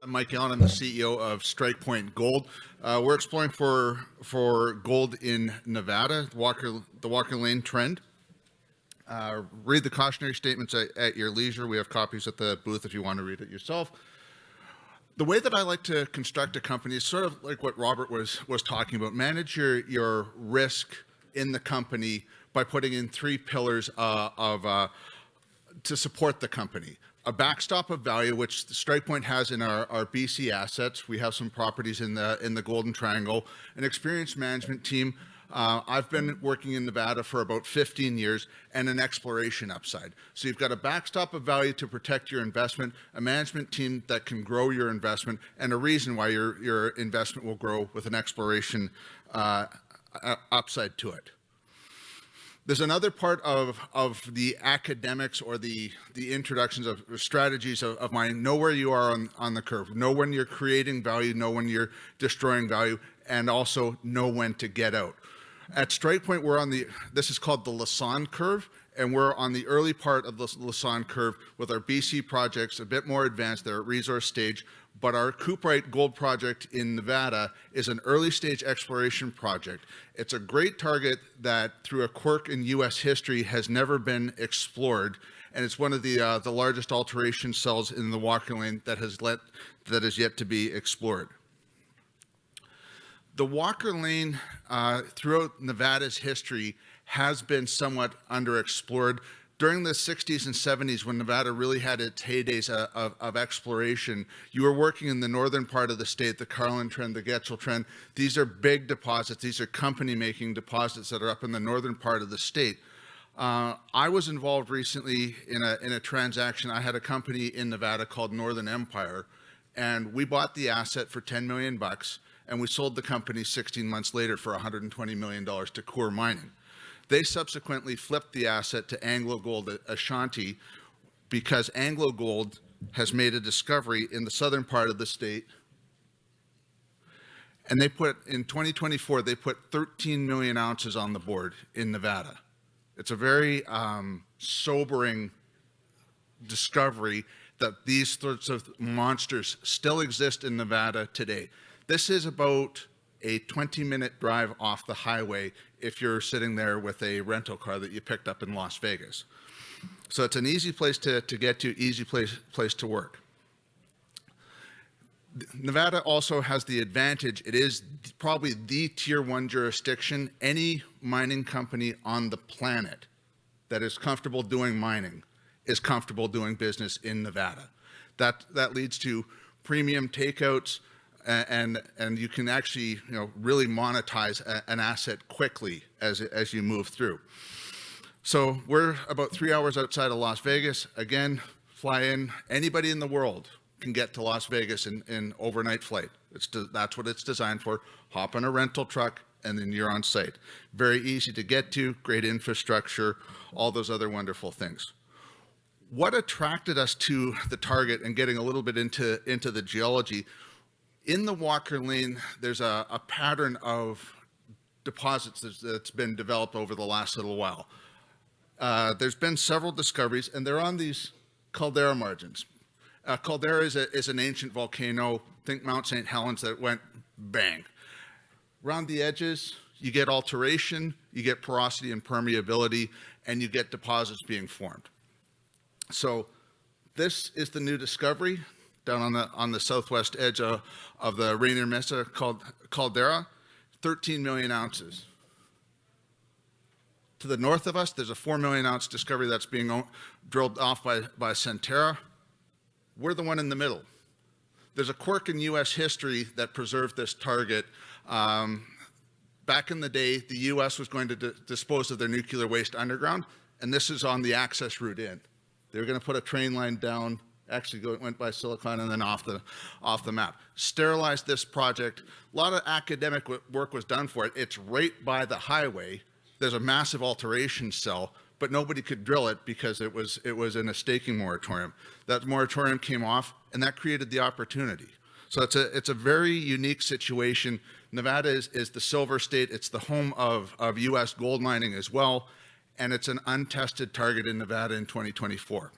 Mike Allen. I'm the CEO of Strikepoint Gold. We're exploring for gold in Nevada, the Walker Lane trend. Read the cautionary statements at your leisure. We have copies at the booth if you want to read it yourself. The way that I like to construct a company is sort of like what Robert was talking about. Manage your risk in the company by putting in three pillars to support the company. A backstop of value, which Strikepoint has in our BC assets. We have some properties in the Golden Triangle. An experienced management team. I've been working in Nevada for about 15 years, and an exploration upside. So you've got a backstop of value to protect your investment, a management team that can grow your investment, and a reason why your investment will grow with an exploration upside to it. There's another part of the academics or the introductions of strategies of mine. Know where you are on the curve. Know when you're creating value, know when you're destroying value, and also know when to get out. At Strikepoint, we're on this is called the Lassonde curve, and we're on the early part of the Lassonde curve with our BC projects, a bit more advanced. They're at resource stage, but our Cooperite gold project in Nevada is an early stage exploration project. It's a great target that, through a quirk in U.S. history, has never been explored, and it's one of the largest alteration cells in the Walker Lane that is yet to be explored. The Walker Lane, throughout Nevada's history, has been somewhat underexplored. During the 60s and 70s, when Nevada really had its heydays of exploration, you were working in the northern part of the state, the Carlin Trend, the Getchell Trend. These are big deposits. These are company-making deposits that are up in the northern part of the state. I was involved recently in a transaction. I had a company in Nevada called Northern Empire, and we bought the asset for $10 million, and we sold the company 16 months later for $120 million to Coeur Mining. They subsequently flipped the asset to AngloGold Ashanti because AngloGold has made a discovery in the southern part of the state. And in 2024, they put 13 million ounces on the board in Nevada. It's a very sobering discovery that these sorts of monsters still exist in Nevada today. This is about a 20-minute drive off the highway if you're sitting there with a rental car that you picked up in Las Vegas. So it's an easy place to get to, easy place to work. Nevada also has the advantage, it is probably the tier 1 jurisdiction. Any mining company on the planet that is comfortable doing mining is comfortable doing business in Nevada. That leads to premium takeouts, and you can actually really monetize an asset quickly as you move through. So we're about 3 hours outside of Las Vegas. Again, fly in. Anybody in the world can get to Las Vegas in overnight flight. That's what it's designed for. Hop on a rental truck and then you're on site. Very easy to get to, great infrastructure, all those other wonderful things. What attracted us to the target and getting a little bit into the geology? In the Walker Lane, there's a pattern of deposits that's been developed over the last little while. There's been several discoveries, and they're on these caldera margins. Caldera is an ancient volcano. Think Mount St. Helens that went bang. Around the edges, you get alteration, you get porosity and permeability, and you get deposits being formed. So this is the new discovery down on the southwest edge of the Rainier Mesa caldera, 13 million ounces. To the north of us, there's a 4 million ounce discovery that's being drilled off by Centerra. We're the one in the middle. There's a quirk in U.S. history that preserved this target. Back in the day, the U.S. was going to dispose of their nuclear waste underground, and this is on the access route in. They were going to put a train line down, actually went by Silicon and then off the map. Sterilized this project. A lot of academic work was done for it. It's right by the highway. There's a massive alteration cell, but nobody could drill it because it was in a staking moratorium. That moratorium came off, and that created the opportunity. So it's a very unique situation. Nevada is the silver state. It's the home of U.S. gold mining as well, and it's an untested target in Nevada in 2024.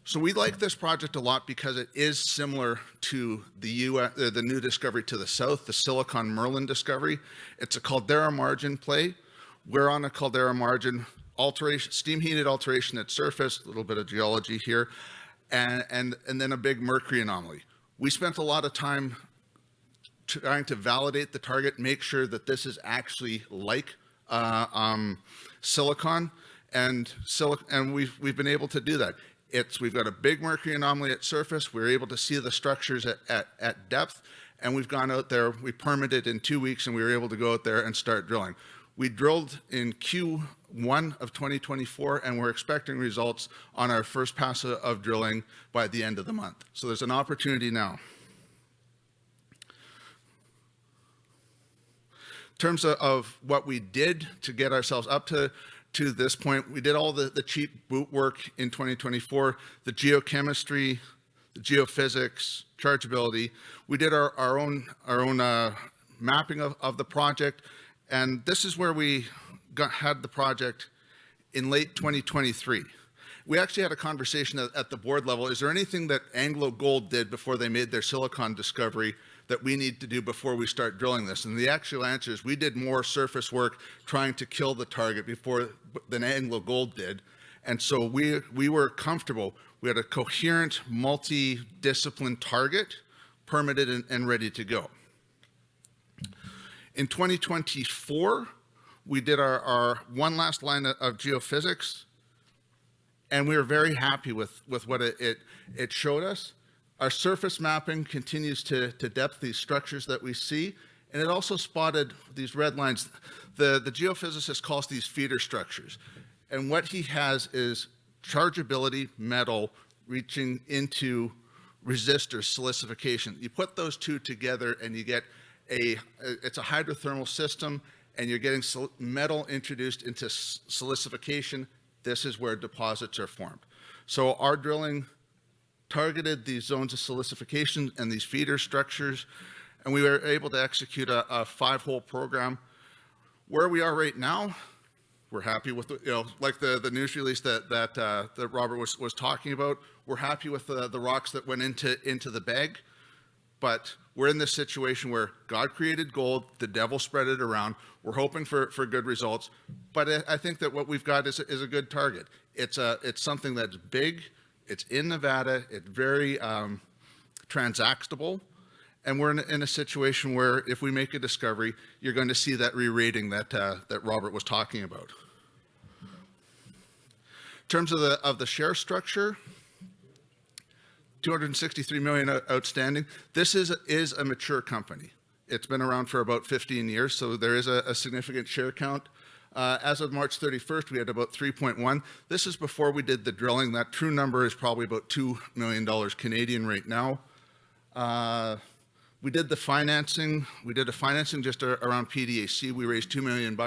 So we like this project a lot because it is similar to the new discovery to the south, the Silicon Merlin discovery. It's a caldera margin play. We're on a caldera margin alteration, steam heated alteration at surface, a little bit of geology here, and then a big mercury anomaly. We spent a lot of time trying to validate the target, make sure that this is actually like silicon, and we've been able to do that. We've got a big mercury anomaly at surface. We're able to see the structures at depth, and we've gone out there. We permitted in 2 weeks, and we were able to go out there and start drilling. We drilled in Q1 of 2024, and we're expecting results on our first pass of drilling by the end of the month. So there's an opportunity now. In terms of what we did to get ourselves up to this point, we did all the cheap boot work in 2024, the geochemistry, the geophysics, chargeability. We did our own mapping of the project, and this is where we had the project in late 2023. We actually had a conversation at the board level. Is there anything that Anglo Gold did before they made their silicon discovery that we need to do before we start drilling this? And the actual answer is we did more surface work trying to kill the target than Anglo Gold did. And so we were comfortable. We had a coherent, multi-discipline target, permitted and ready to go. In 2024, we did our one last line of geophysics, and we were very happy with what it showed us. Our surface mapping continues to depth these structures that we see, and it also spotted these red lines. The geophysicist calls these feeder structures, and what he has is chargeability metal reaching into resistor silicification. You put those two together and you get it's a hydrothermal system, and you're getting metal introduced into silicification. This is where deposits are formed. So our drilling targeted these zones of silicification and these feeder structures, and we were able to execute a 5-hole program. Where we are right now, we're happy with like the news release that Robert was talking about. We're happy with the rocks that went into the bag, but we're in this situation where God created gold, the devil spread it around. We're hoping for good results, but I think that what we've got is a good target. It's something that's big. It's in Nevada. It's very transactable, and we're in a situation where if we make a discovery, you're going to see that re-rating that Robert was talking about. In terms of the share structure, 263 million outstanding. This is a mature company. It's been around for about 15 years, so there is a significant share count. As of March 31st, we had about 3.1. This is before we did the drilling. That true number is probably about $2 million Canadian right now. We did the financing. We did a financing just around PDAC. We raised $2 million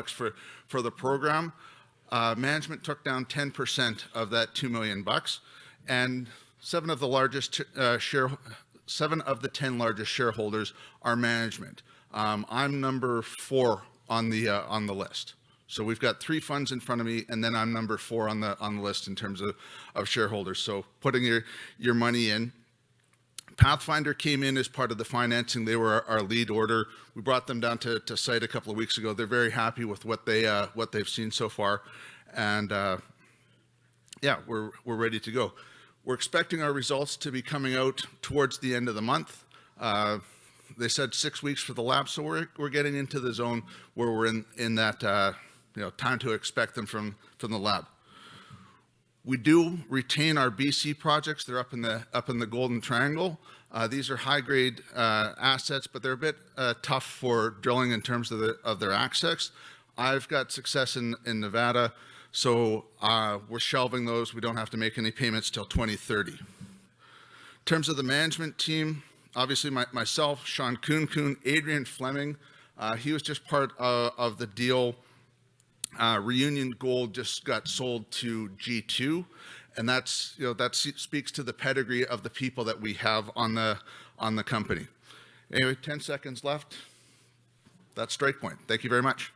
for the program. Management took down 10% of that $2 million, and 7 of the 10 largest shareholders are management. I'm number 4 on the list. So we've got 3 funds in front of me, and then I'm number 4 on the list in terms of shareholders. So putting your money in. Pathfinder came in as part of the financing. They were our lead order. We brought them down to site a couple of weeks ago. They're very happy with what they've seen so far, and yeah, we're ready to go. We're expecting our results to be coming out towards the end of the month. They said 6 weeks for the lab, so we're getting into the zone where we're in that time to expect them from the lab. We do retain our BC projects. They're up in the Golden Triangle. These are high-grade assets, but they're a bit tough for drilling in terms of their access. I've got success in Nevada, so we're shelving those. We don't have to make any payments till 2030. In terms of the management team, obviously myself, Sean Kuhn, Adrian Fleming, he was just part of the deal. Reunion Gold just got sold to G2, and that speaks to the pedigree of the people that we have on the company. Anyway, 10 seconds left. That's Strikepoint. Thank you very much.